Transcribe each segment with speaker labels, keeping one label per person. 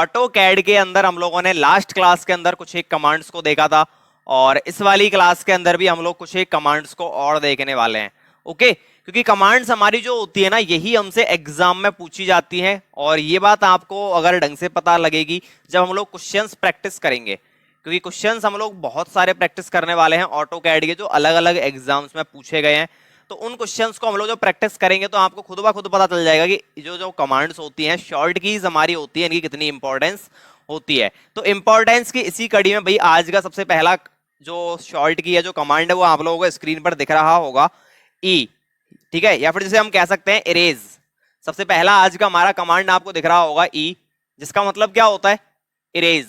Speaker 1: Auto CAD के अंदर हम लोगों ने लास्ट क्लास के अंदर कुछ एक कमांड्स को देखा था और इस वाली क्लास के अंदर भी हम लोग कुछ एक कमांड्स को और देखने वाले हैं। ओके, क्योंकि कमांड्स हमारी जो होती है ना, यही हमसे एग्जाम में पूछी जाती हैं और ये बात आपको अगर ढंग से पता लगेगी जब हम लोग क्वेश्चंस प्रैक्टिस करेंगे, क्योंकि क्वेश्चंस हम लोग बहुत सारे प्रैक्टिस करने वाले हैं ऑटो कैड के जो अलग अलग एग्जाम्स में पूछे गए हैं। तो उन क्वेश्चंस को हम लोग जो प्रैक्टिस करेंगे तो आपको खुद ब खुद पता चल जाएगा कि जो जो कमांड्स होती हैं, शॉर्ट कीज हमारी होती है, इनकी कितनी इंपॉर्टेंस होती है। तो इंपॉर्टेंस की इसी कड़ी में भाई आज का सबसे पहला जो शॉर्ट की है जो कमांड है वो आप लोगों को स्क्रीन पर दिख रहा होगा, ई। ठीक है, या फिर जिसे हम कह सकते हैं इरेज। सबसे पहला आज का हमारा कमांड आपको दिख रहा होगा ई, जिसका मतलब क्या होता है, इरेज।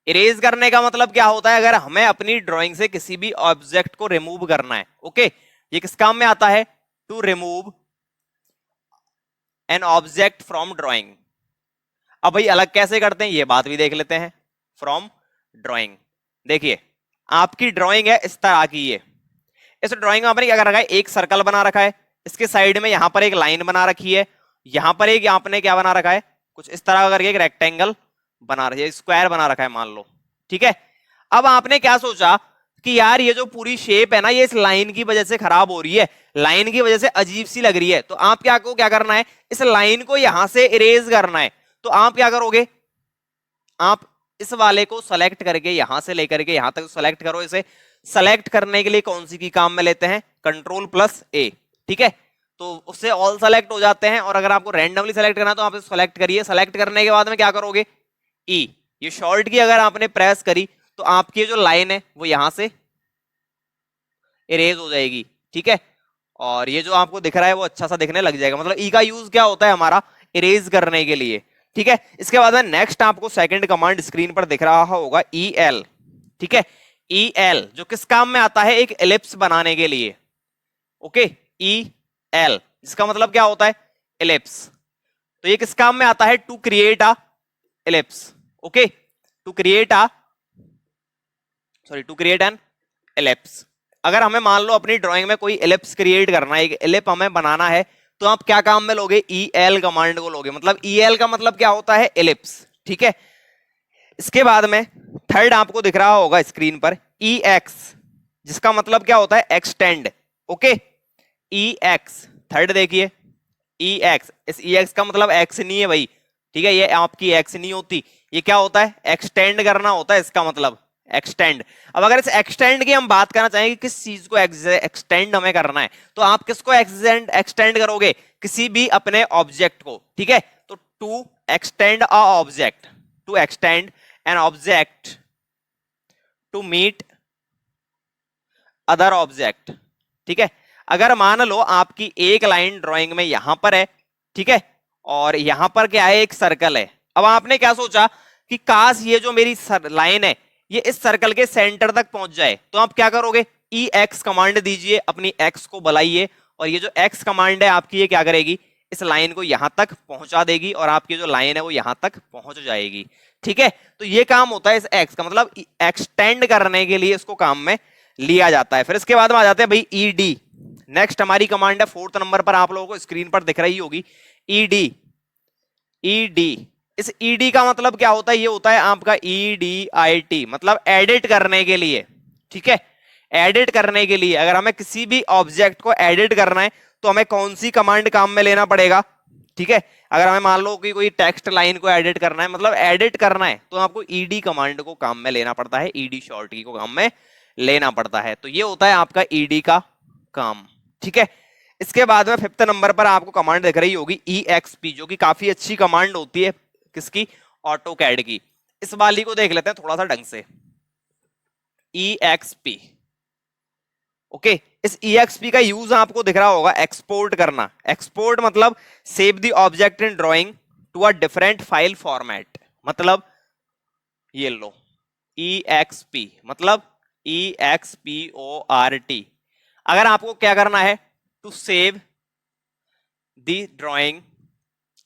Speaker 1: इरेज करने का मतलब क्या होता है, अगर हमें अपनी ड्राइंग से किसी भी ऑब्जेक्ट को रिमूव करना है। ओके, ये किस काम में आता है, to remove an object from drawing. अब भाई अलग कैसे करते हैं ये बात भी देख लेते हैं। फ्रॉम ड्राइंग, देखिए आपकी ड्राइंग है इस तरह की, ये इस ड्राइंग में आपने क्या कर रखा है, एक सर्कल बना रखा है, इसके साइड में यहां पर एक लाइन बना रखी है, यहां पर एक आपने क्या बना रखा है, कुछ इस तरह करके एक रेक्टेंगल बना रखा है, स्क्वायर बना रखा है मान लो। ठीक है, अब आपने क्या सोचा कि यार ये जो पूरी शेप है ना, ये इस लाइन की वजह से खराब हो रही है, लाइन की वजह से अजीब सी लग रही है, तो आप क्या करना है, इस लाइन को यहां से इरेज करना है। तो आप क्या करोगे, आप इस वाले को सेलेक्ट करके यहां से लेकर के यहां तक सेलेक्ट करो। इसे सेलेक्ट करने के लिए कौन सी की काम में लेते हैं, Ctrl+A। ठीक है, तो उससे ऑल सेलेक्ट हो जाते हैं, और अगर आपको रैंडमली सेलेक्ट करना है तो आप इसे सेलेक्ट करिए। सेलेक्ट करने के बाद में क्या करोगे, ई। ये शॉर्ट की अगर आपने प्रेस करी तो आपकी जो लाइन है वो यहां से इरेज हो जाएगी। ठीक है, और ये जो आपको दिख रहा है वो अच्छा सा दिखने लग जाएगा। मतलब ई का यूज क्या होता है हमारा, इरेज करने के लिए। ठीक है, इसके बाद में नेक्स्ट आपको सेकंड कमांड स्क्रीन पर दिख रहा होगा, ई एल। ठीक है, ई एल जो किस काम में आता है, एक एलिप्स बनाने के लिए। ओके, ई एल जिसका मतलब क्या होता है, एलिप्स। तो ये किस काम में आता है, to create a ellipse. Okay, to create an ellipse. अगर हमें मान लो अपनी ड्राइंग में कोई एलिप्स क्रिएट करना है, एक एलिप हमें बनाना है, तो आप क्या काम में लोगे, ई एल कमांड को लोगे। मतलब ई एल का मतलब क्या होता है, एलिप्स। ठीक है, इसके बाद में थर्ड आपको दिख रहा होगा स्क्रीन पर, ई एक्स जिसका मतलब क्या होता है, एक्सटेंड। ओके, ई एक्स थर्ड देखिए, ई एक्स। इस ई एक्स का मतलब एक्स नहीं है भाई। ठीक है, ये आपकी एक्स नहीं होती, ये क्या होता है, एक्सटेंड करना होता है, इसका मतलब एक्सटेंड। अब अगर इस एक्सटेंड की हम बात करना चाहेंगे, किस चीज को एक्सटेंड हमें करना है, तो आप किसको एक्सटेंड करोगे, किसी भी अपने ऑब्जेक्ट को। ठीक है, तो to extend a object, to extend an object to meet other object. ठीक है, अगर मान लो आपकी एक लाइन ड्राइंग में यहां पर है, ठीक है, और यहां पर क्या है, एक सर्कल है। अब आपने क्या सोचा कि काश ये जो मेरी लाइन है ये इस सर्कल के सेंटर तक पहुंच जाए, तो आप क्या करोगे, ई एक्स कमांड दीजिए, अपनी एक्स को बुलाइए, और ये जो एक्स कमांड है आपकी ये क्या करेगी, इस लाइन को यहां तक पहुंचा देगी, और आपकी जो लाइन है वो यहां तक पहुंच जाएगी। ठीक है, तो ये काम होता है इस एक्स का, मतलब एक्सटेंड करने के लिए इसको काम में लिया जाता है। फिर इसके बाद में आ जाते हैं भाई ई डी। नेक्स्ट हमारी कमांड है फोर्थ नंबर पर, आप लोगों को स्क्रीन पर दिख रही होगी, ई डी। ई डी, इस ईडी का मतलब क्या होता है, ये होता है आपका EDIT, मतलब एडिट करने के लिए। ठीक है, एडिट करने के लिए अगर हमें किसी भी ऑब्जेक्ट को एडिट करना है तो हमें कौन सी कमांड काम में लेना पड़ेगा। ठीक है, अगर हमें मान लो कि कोई टेक्स्ट लाइन को एडिट करना है, मतलब एडिट करना है, तो आपको ईडी कमांड को काम में लेना पड़ता है, ईडी शॉर्ट की को काम में लेना पड़ता है। तो ये होता है आपका ईडी का काम। ठीक है, इसके बाद में फिफ्थ नंबर पर आपको कमांड दिख रही होगी EXP, जो कि काफी अच्छी कमांड होती है, किसकी, ऑटो कैड की। इस वाली को देख लेते हैं थोड़ा सा ढंग से, EXP। ओके, इस EXP का यूज आपको दिख रहा होगा, एक्सपोर्ट करना। एक्सपोर्ट मतलब save the object in drawing to a different file format. मतलब ये लो, EXP मतलब EXPORT। अगर आपको क्या करना है, to save the drawing,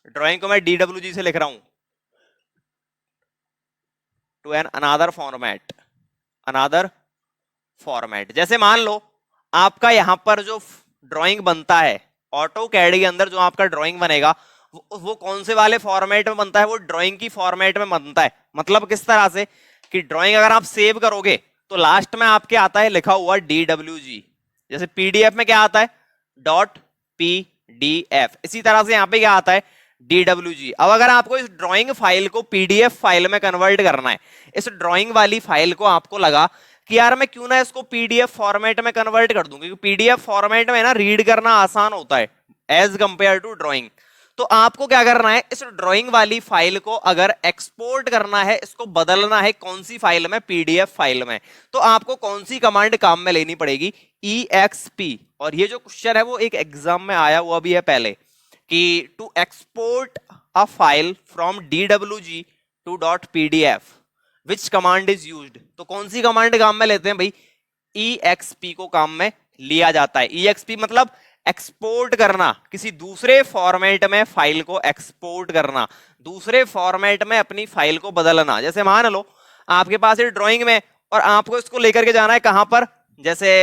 Speaker 1: drawing को मैं DWG से लिख रहा हूं, to an another format, another format. जैसे मान लो आपका यहां पर जो ड्राइंग बनता है, ऑटो कैड के अंदर जो आपका ड्राइंग बनेगा वो कौन से वाले फॉर्मेट में बनता है, वो ड्राइंग की फॉर्मेट में बनता है। मतलब किस तरह से कि ड्राइंग अगर आप सेव करोगे तो लास्ट में आपके आता है लिखा हुआ DWG, जैसे पीडीएफ में क्या आता है .pdf, इसी तरह से यहाँ पे क्या आता है DWG। अब अगर आपको इस ड्राइंग फाइल को पीडीएफ फाइल में कन्वर्ट करना है, इस ड्राइंग वाली फाइल को आपको लगा कि यार मैं क्यों ना इसको पीडीएफ फॉर्मेट में कन्वर्ट कर दूं, क्योंकि पीडीएफ फॉर्मेट में ना रीड करना आसान होता है एज कंपेयर टू ड्राइंग। तो आपको क्या करना है, इस ड्राइंग वाली फाइल को अगर एक्सपोर्ट करना है, इसको बदलना है कौन सी फाइल में, पीडीएफ फाइल में, तो आपको कौन सी कमांड काम में लेनी पड़ेगी, EXP। और ये जो क्वेश्चन है वो एक एग्जाम में आया हुआ भी है पहले, कि to export a file from DWG to .pdf which command is used. तो कौन सी कमांड काम में लेते हैं भाई, EXP को काम में लिया जाता है। EXP मतलब एक्सपोर्ट करना, किसी दूसरे फॉर्मेट में फाइल को एक्सपोर्ट करना, दूसरे फॉर्मेट में अपनी फाइल को बदलना। जैसे मान लो आपके पास ये ड्राइंग में और आपको इसको लेकर के जाना है कहां पर, जैसे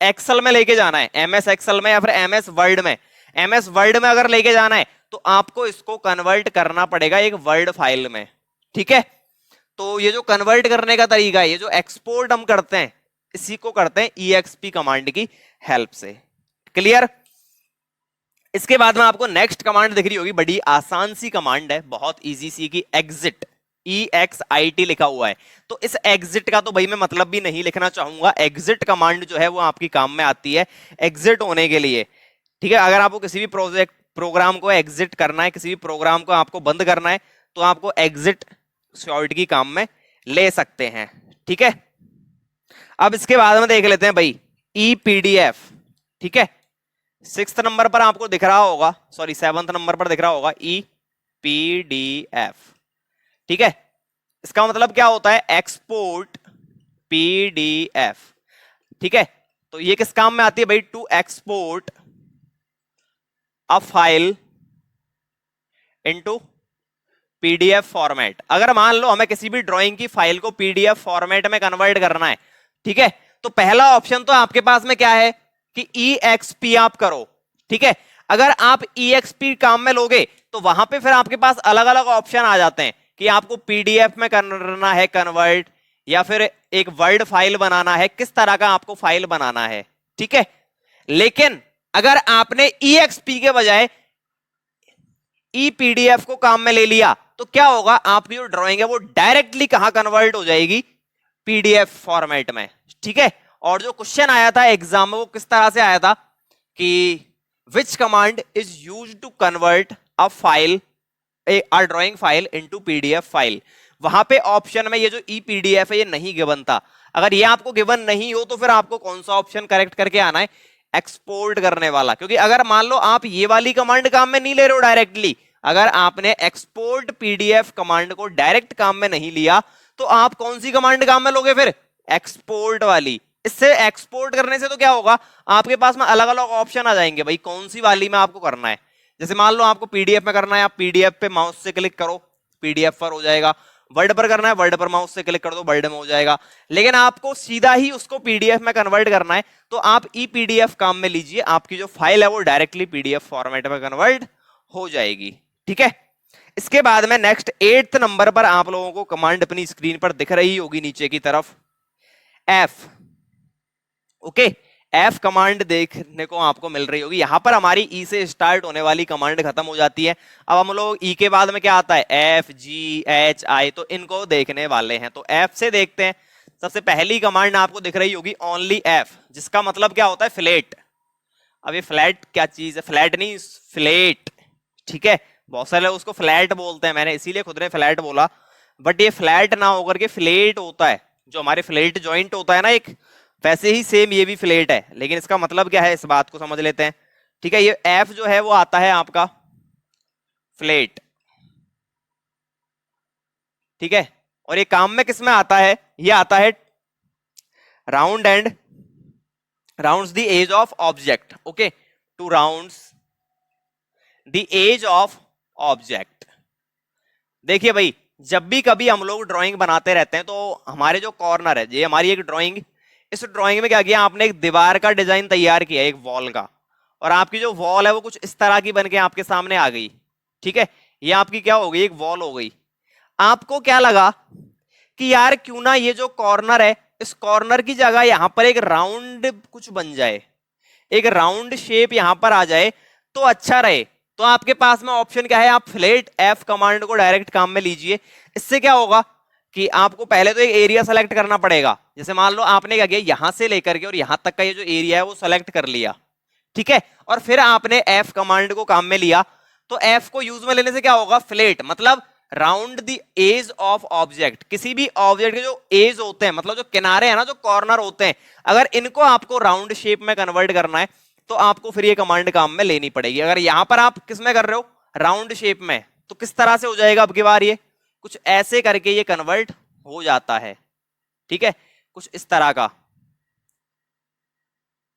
Speaker 1: एक्सेल में लेके जाना है, MS एक्सेल में या फिर MS वर्ड में। MS वर्ड में अगर लेके जाना है तो आपको इसको कन्वर्ट करना पड़ेगा एक वर्ड फाइल में, ठीक है। तो ये जो कन्वर्ट करने का तरीका है, ये जो एक्सपोर्ट हम करते हैं, इसी को करते हैं EXP कमांड की हेल्प से। क्लियर। इसके बाद में आपको नेक्स्ट कमांड दिख रही होगी, बड़ी आसान सी कमांड है, बहुत इजी सी, की एग्जिट, EXIT लिखा हुआ है। तो इस एग्जिट का तो भाई मैं मतलब भी नहीं लिखना चाहूंगा। एग्जिट कमांड जो है वो आपकी काम में आती है एग्जिट होने के लिए, ठीक है। अगर आपको किसी भी प्रोग्राम को एग्जिट करना है, किसी भी प्रोग्राम को आपको बंद करना है, तो आपको एग्जिट शॉर्ट की काम में ले सकते हैं, ठीक है। अब इसके बाद में देख लेते हैं भाई EPDF, ठीक है। 6th नंबर पर आपको दिख रहा होगा, सॉरी 7th नंबर पर दिख रहा होगा EPDF, ठीक है। इसका मतलब क्या होता है, एक्सपोर्ट PDF, ठीक है। तो ये किस काम में आती है भाई, to export a file into PDF format. अगर मान लो हमें किसी भी ड्राइंग की फाइल को PDF फॉर्मेट में कन्वर्ट करना है, ठीक है, तो पहला ऑप्शन तो आपके पास में क्या है कि EXP आप करो, ठीक है। अगर आप EXP काम में लोगे तो वहां पे फिर आपके पास अलग अलग ऑप्शन आ जाते हैं कि आपको PDF में करना है कन्वर्ट, या फिर एक वर्ड फाइल बनाना है, किस तरह का आपको फाइल बनाना है, ठीक है। लेकिन अगर आपने EXP के बजाय EPDF को काम में ले लिया तो क्या होगा, आपकी जो ड्राइंग है वो डायरेक्टली कहां कन्वर्ट हो जाएगी, PDF फॉर्मेट में, ठीक है। और जो क्वेश्चन आया था एग्जाम में वो किस तरह से आया था कि which command is used to convert a file, a drawing file into PDF file. वहां पे ऑप्शन में ये जो EPDF है ये नहीं गिवन था। अगर ये आपको गिवन नहीं हो तो फिर आपको कौन सा ऑप्शन करेक्ट करके आना है, एक्सपोर्ट करने वाला। क्योंकि अगर मान लो आप ये वाली कमांड काम में नहीं ले रहे हो डायरेक्टली, अगर आपने एक्सपोर्ट PDF कमांड को डायरेक्ट काम में नहीं लिया तो आप कौन सी कमांड काम में लोगे फिर, एक्सपोर्ट वाली। इससे एक्सपोर्ट करने से तो क्या होगा, आपके पास में अलग अलग ऑप्शन आ जाएंगे भाई, कौन सी वाली में आपको करना है। जैसे मान लो आपको PDF में करना है, आप PDF पे माउस से क्लिक करो, PDF पर हो जाएगा। वर्ड पर करना है, वर्ड पर माउस से क्लिक कर दो, वर्ड में हो जाएगा। लेकिन आपको सीधा ही उसको PDF में कन्वर्ट करना है तो आप EPDF काम में लीजिए, आपकी जो फाइल है वो डायरेक्टली PDF फॉर्मेट में कन्वर्ट हो जाएगी, ठीक है। इसके बाद में नेक्स्ट 8th नंबर पर आप लोगों को कमांड अपनी स्क्रीन पर दिख रही होगी नीचे की तरफ, F, ओके। F कमांड देखने को आपको मिल रही होगी। यहां पर हमारी E से स्टार्ट होने वाली कमांड खत्म हो जाती है। अब हम लोग E के बाद में क्या आता है, F, G, H, I, तो इनको देखने वाले हैं। तो F से देखते हैं। सबसे पहली कमांड आपको दिख रही होगी ओनली F, जिसका मतलब क्या होता है, फ्लैट। अब ये फ्लैट क्या चीज है, फ्लैट नहीं फ्लैट, ठीक है। बहुत सारे लोग उसको फ्लैट बोलते हैं, मैंने इसीलिए खुद ने फ्लैट बोला, बट ये फ्लैट ना होकर के फ्लैट होता है। जो हमारे फ्लैट जॉइंट होता है ना एक, वैसे ही सेम ये भी फ्लैट है, लेकिन इसका मतलब क्या है इस बात को समझ लेते हैं, ठीक है। ये F जो है वो आता है आपका फ्लैट, ठीक है। और ये काम में किस में आता है, ये आता है round and rounds the edge of object, okay, to rounds the edge of object. देखिए भाई, जब भी कभी हम लोग ड्राइंग बनाते रहते हैं तो हमारे जो कॉर्नर है, ये हमारी एक ड्राइंग, इस ड्राइंग में क्या किया आपने, एक दीवार का डिजाइन तैयार किया, एक वॉल का, और आपकी जो वॉल है वो कुछ इस तरह की बन के आपके सामने आ गई, ठीक है, ये आपकी क्या हो गई, एक वॉल हो गई। आपको क्या लगा कि यार क्यों ना ये जो कॉर्नर है, इस कॉर्नर की जगह यहां पर एक राउंड कुछ बन जाए, एक राउंड शेप यहां पर आ जाए तो अच्छा रहे। तो आपके पास में ऑप्शन क्या है, आप फ्लैट एफ कमांड को डायरेक्ट काम में लीजिए। इससे क्या होगा कि आपको पहले तो एक एरिया सेलेक्ट करना पड़ेगा। जैसे मान लो आपने क्या किया, यहां से लेकर के और यहां तक का ये जो एरिया है वो सेलेक्ट कर लिया, ठीक है, और फिर आपने एफ कमांड को काम में लिया। तो एफ को यूज में लेने से क्या होगा, फ्लैट मतलब round the edge of object. किसी भी ऑब्जेक्ट के जो एज होते हैं, मतलब जो किनारे हैं ना, जो कॉर्नर होते हैं, अगर इनको आपको राउंड शेप में कन्वर्ट करना है तो आपको फिर ये कमांड काम में लेनी पड़ेगी। अगर यहां पर आप किस में कर रहे हो, राउंड शेप में, तो किस तरह से हो जाएगा अब की बार, ये कुछ ऐसे करके ये कन्वर्ट हो जाता है, ठीक है, कुछ इस तरह का।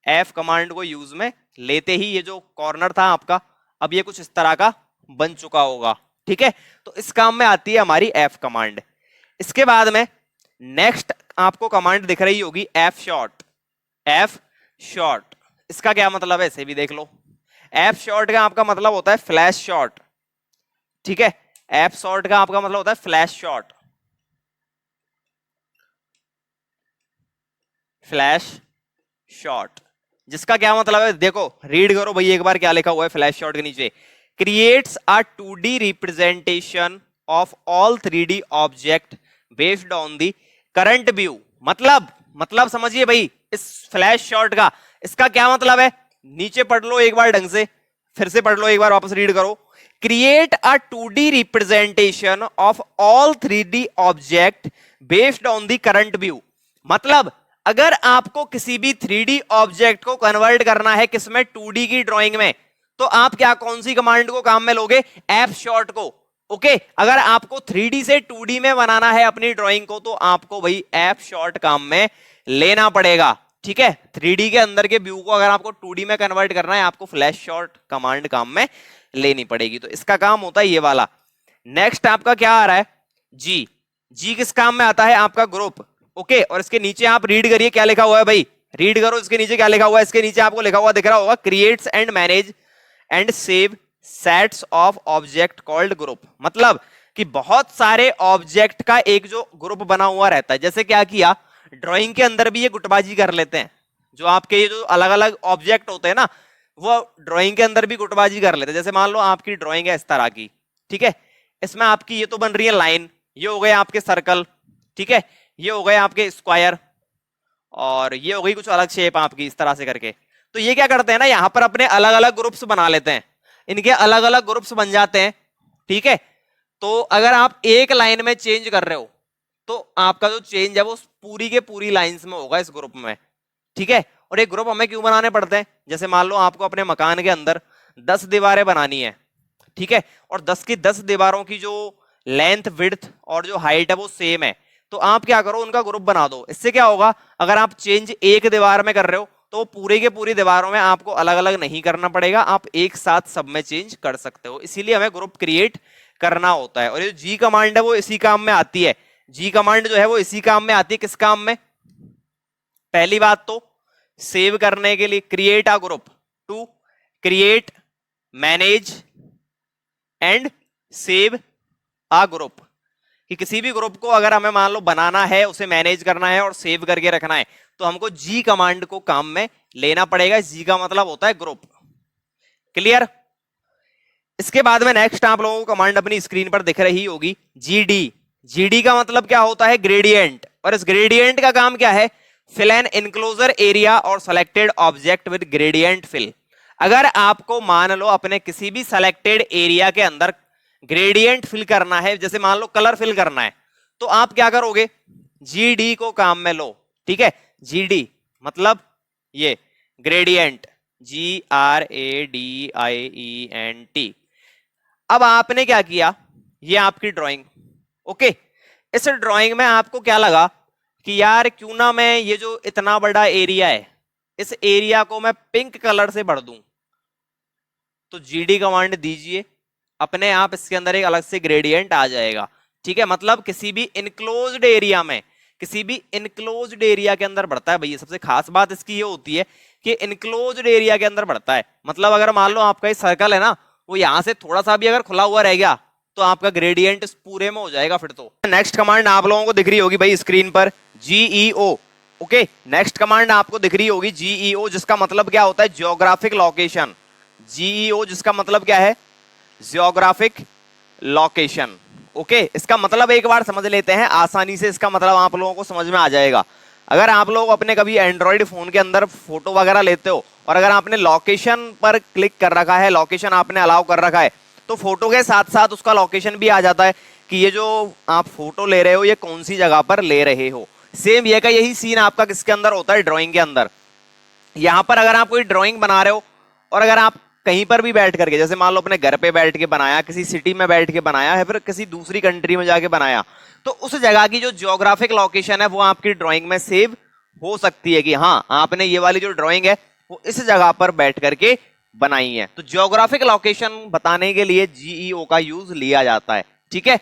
Speaker 1: एफ कमांड को यूज में लेते ही ये जो कॉर्नर था आपका, अब ये कुछ इस तरह का बन चुका होगा, ठीक है। तो इस काम में आती है हमारी एफ कमांड। इसके बाद में नेक्स्ट आपको कमांड दिख रही होगी एफ शॉर्ट। एफ शॉर्ट इसका क्या मतलब है, इसे भी देख लो। एफ शॉर्ट का आपका मतलब होता है फ्लैश शॉट, ठीक है, एफ शॉर्ट का आपका मतलब होता है फ्लैश शॉट, फ्लैश शॉट, जिसका क्या मतलब है, देखो रीड करो भाई एक बार क्या लिखा हुआ है फ्लैश शॉट के नीचे। Creates a 2D representation of all 3D object based on the current view. मतलब समझिए भाई इस फ्लैश शॉट का, इसका क्या मतलब है, नीचे पढ़ लो एक बार ढंग से, फिर से पढ़ लो एक बार, वापस रीड करो। Create a 2D representation of all 3D object based on the current view. मतलब अगर आपको किसी भी 3D ऑब्जेक्ट को कन्वर्ट करना है किसमें, 2D की ड्राइंग में, तो आप क्या कौन सी कमांड को काम में लोगे, एफ शॉर्ट को। ओके, अगर आपको 3D से 2D में बनाना है अपनी ड्राइंग को तो आपको भाई एफ शॉर्ट काम में लेना पड़ेगा, ठीक है। 3D के अंदर के व्यू को अगर आपको 2D में कन्वर्ट करना है, आपको फ्लैश शॉर्ट कमांड काम में लेनी पड़ेगी। तो इसका काम होता है ये वाला। नेक्स्ट आपका क्या आ रहा है, जी। जी किस काम में आता है, आपका ग्रुप। ओके, और इसके नीचे आप रीड करिए क्या लिखा हुआ है भाई, रीड करो इसके नीचे क्या लिखा हुआ है। इसके नीचे आपको लिखा हुआ दिख रहा होगा, creates and manage and save sets of object called group. मतलब कि बहुत सारे ऑब्जेक्ट का एक जो ग्रुप बना हुआ रहता है। जैसे क्या किया, ड्राइंग के अंदर भी ये गुटबाजी कर लेते हैं, जो आपके ये जो अलग अलग ऑब्जेक्ट होते हैं ना, वो ड्राइंग के अंदर भी गुटबाजी कर लेते हैं। जैसे मान लो आपकी ड्राइंग है इस तरह की, ठीक है, इसमें आपकी ये तो बन रही है लाइन, ये हो गए आपके सर्कल, ठीक है, ये हो गए आपके स्क्वायर, और ये हो गई कुछ अलग शेप आपकी इस तरह से करके। तो ये क्या करते हैं ना, यहां पर अपने अलग अलग ग्रुप्स बना लेते हैं, इनके अलग अलग ग्रुप्स बन जाते हैं, ठीक है। तो अगर आप एक लाइन में चेंज कर रहे हो तो आपका जो चेंज है वो पूरी के पूरी लाइंस में होगा इस ग्रुप में, ठीक है। और एक ग्रुप हमें क्यों बनाने पड़ते हैं, जैसे मान लो आपको अपने मकान के अंदर 10 दीवारें बनानी है, ठीक है, और 10 की 10 दीवारों की जो लेंथ विड्थ और जो हाइट है वो सेम है, तो आप क्या करो, उनका ग्रुप बना दो। इससे क्या होगा, अगर आप चेंज एक दीवार में कर रहे हो तो पूरे के पूरी दीवारों में आपको अलग अलग नहीं करना पड़ेगा, आप एक साथ सब में चेंज कर सकते हो। इसीलिए हमें ग्रुप क्रिएट करना होता है। और ये जी कमांड है वो इसी काम में आती है। जी कमांड जो है वो इसी काम में आती है। किस काम में, पहली बात तो सेव करने के लिए, create a group, to create manage and save a group, कि किसी भी ग्रुप को अगर हमें मान लो बनाना है, उसे मैनेज करना है और सेव करके रखना है, तो हमको जी कमांड को काम में लेना पड़ेगा। जी का मतलब होता है ग्रुप। क्लियर। इसके बाद में नेक्स्ट आप लोगों को कमांड अपनी स्क्रीन पर दिख रही होगी, जीडी। जीडी का मतलब क्या होता है, ग्रेडियंट। और इस ग्रेडियंट का काम क्या है, फिल एन इनक्लोजर एरिया और selected object with gradient fill. अगर आपको मान लो अपने किसी भी सेलेक्टेड एरिया के अंदर ग्रेडियंट फिल करना है, जैसे मान लो कलर फिल करना है, तो आप क्या करोगे, जीडी को काम में लो, ठीक है। जीडी मतलब ये ग्रेडियंट, GRADIENT। अब आपने क्या किया, ये आपकी ड्राइंग, ओके। इस ड्राइंग में आपको क्या लगा कि यार क्यों ना मैं ये जो इतना बड़ा एरिया है, इस एरिया को मैं पिंक कलर से भर दूं। तो जीडी कमांड दीजिए, अपने आप इसके अंदर एक अलग से ग्रेडियंट आ जाएगा, ठीक है। मतलब किसी भी इनक्लोज्ड एरिया में, किसी भी इनक्लोज्ड एरिया के अंदर बढ़ता है भैया। सबसे खास बात इसकी ये होती है कि इनक्लोज्ड एरिया के अंदर बढ़ता है। मतलब अगर मान लो आपका ये सर्कल है ना, वो यहां से थोड़ा सा भी अगर खुला हुआ रह गया तो आपका ग्रेडियंट इस पूरे में हो जाएगा फिर तो। नेक्स्ट कमांड आप लोगों को दिख रही होगी भाई स्क्रीन पर, जीईओ। ओके, नेक्स्ट कमांड आपको दिख रही होगी जीईओ, जिसका मतलब क्या होता है, जियोग्राफिक लोकेशन। जीईओ जिसका मतलब क्या है, जियोग्राफिक लोकेशन। ओके, इसका मतलब एक बार समझ लेते हैं आसानी से, इसका मतलब आप लोगों को समझ में आ जाएगा। अगर आप लोग अपने कभी एंड्रॉइड फोन के अंदर फोटो वगैरह लेते हो और अगर आपने लोकेशन पर क्लिक कर रखा है, लोकेशन आपने अलाउ कर रखा है, तो फोटो के साथ साथ उसका लोकेशन भी आ जाता है कि ये जो आप फोटो ले रहे हो ये कौन सी जगह पर ले रहे हो। सेम ये का यही सीन आपका किसके अंदर होता है, ड्राइंग के अंदर। यहां पर अगर आप कोई ड्राइंग बना रहे हो और अगर आप कहीं पर भी बैठ करके, जैसे मान लो अपने घर पे बैठ के बनाया, किसी सिटी में बैठ के बनाया है, फिर किसी दूसरी कंट्री में जाके बनाया, तो उस जगह की जो जियोग्राफिक लोकेशन है वो आपकी ड्राइंग में सेव हो सकती है कि हाँ आपने ये वाली जो ड्राइंग है वो इस जगह पर बैठ करके बनाई है। तो जियोग्राफिक लोकेशन बताने के लिए जीईओ का यूज लिया जाता है। ठीक है,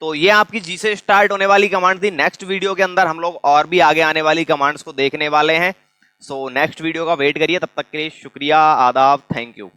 Speaker 1: तो ये आपकी जी से स्टार्ट होने वाली कमांड थी। नेक्स्ट वीडियो के अंदर हम लोग और भी आगे आने वाली कमांड्स को देखने वाले हैं। सो नेक्स्ट वीडियो का वेट करिए, तब तक के लिए शुक्रिया, आदाब, थैंक यू।